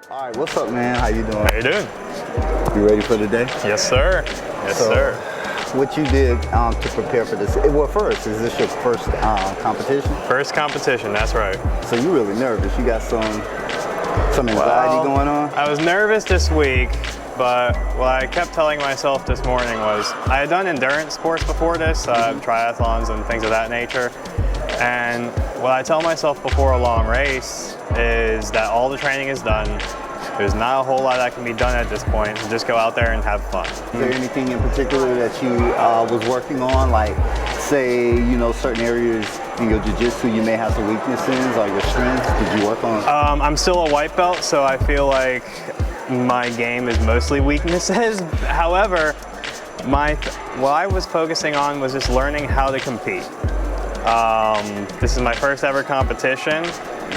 All right, what's up, man? How you doing? How you doing? You ready for the day? Yes, sir. Yes, sir. What you did to prepare for this? Well, first, is this your first competition? First competition, that's right. So you really nervous? You got some anxiety going on? I was nervous this week, but what I kept telling myself this morning was I had done endurance sports before this, triathlons and things of that nature. And what I tell myself before a long race is that all the training is done. There's not a whole lot that can be done at this point, so just go out there and have fun. Is there anything in particular that you was working on, like say, certain areas in your jiu-jitsu you may have some weaknesses or your strengths? Did you work on? I'm still a white belt, so I feel like my game is mostly weaknesses. However, what I was focusing on was just learning how to compete. This is my first ever competition,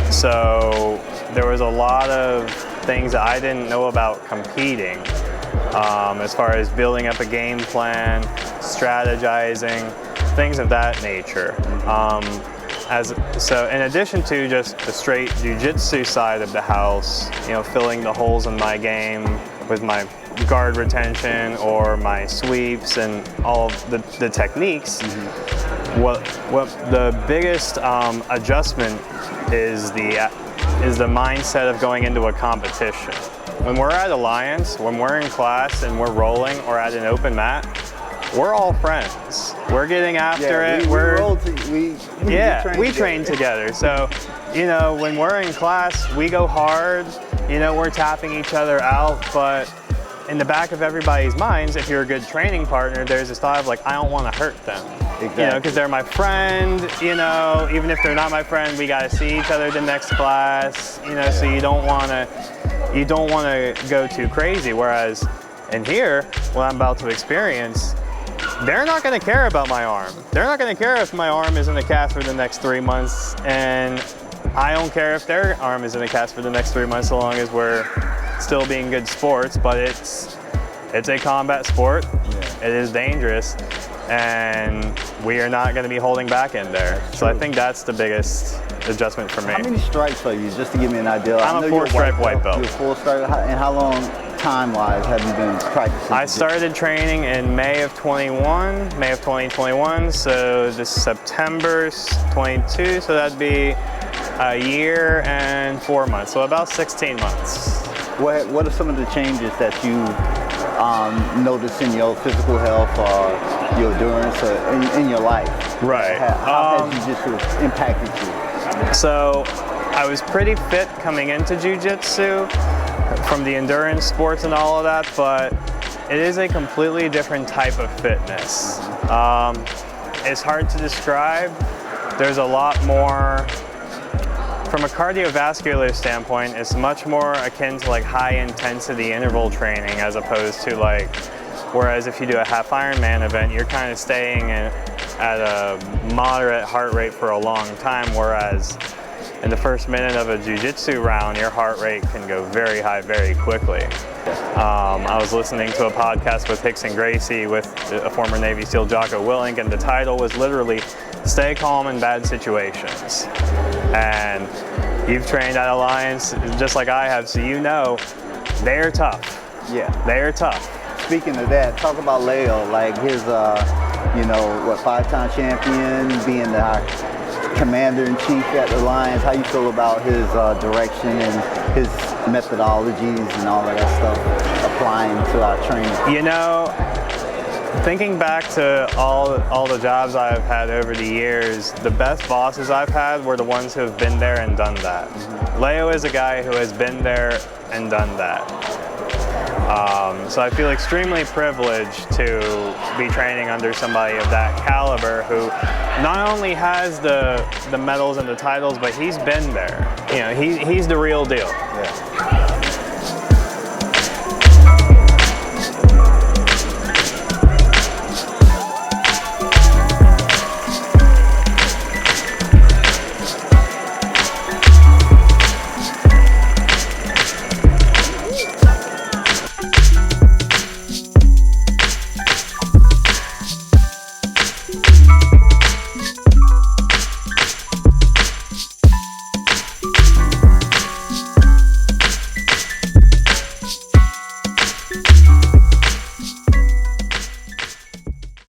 so there was a lot of things that I didn't know about competing, as far as building up a game plan, strategizing, things of that nature. So in addition to just the straight jiu-jitsu side of the house, filling the holes in my game with my guard retention or my sweeps and all of the techniques, what the biggest adjustment is the mindset of going into a competition. When we're at Alliance, when we're in class and we're rolling or at an open mat, we're all friends. We're getting after it. We train together. So, when we're in class, we go hard. We're tapping each other out, but in the back of everybody's minds, if you're a good training partner, there's this thought of like, I don't want to hurt them. Exactly. Because they're my friend, even if they're not my friend, we got to see each other the next class, so you don't want to go too crazy. Whereas in here, what I'm about to experience, they're not going to care about my arm. They're not going to care if my arm is in a cast for the next 3 months, and I don't care if their arm is in a cast for the next 3 months, so long as we're still being good sports. But it's a combat sport. Yeah. It is dangerous, and we are not going to be holding back in there. So I think that's the biggest adjustment for me. How many stripes are you, just to give me an idea? I'm a 4-stripe white belt. You're 4-stripe, and how long time-wise have you been practicing? I started training in May of 2021, so this September 22, so that'd be a year and 4 months, so about 16 months. What are some of the changes that you notice in your physical health or your endurance or in your life? Right. How has jiu-jitsu impacted you? So I was pretty fit coming into jiu-jitsu from the endurance sports and all of that, but it is a completely different type of fitness. It's hard to describe. There's a lot more. From a cardiovascular standpoint, it's much more akin to like high intensity interval training as opposed to whereas if you do a half Ironman event, you're kind of staying at a moderate heart rate for a long time, whereas in the first minute of a jiu-jitsu round, your heart rate can go very high very quickly. I was listening to a podcast with Hicks and Gracie with a former Navy SEAL Jocko Willink, and the title was literally "Stay Calm in Bad Situations." And you've trained at Alliance just like I have, so they're tough. Yeah. They're tough. Speaking of that, talk about Leo, like his, 5-time champion, being the commander-in-chief at Alliance. How you feel about his direction and his methodologies and all of that stuff applying to our training? Thinking back to all the jobs I've had over the years, the best bosses I've had were the ones who have been there and done that. Mm-hmm. Leo is a guy who has been there and done that. So I feel extremely privileged to be training under somebody of that caliber who not only has the medals and the titles, but he's been there. He's the real deal. Yeah.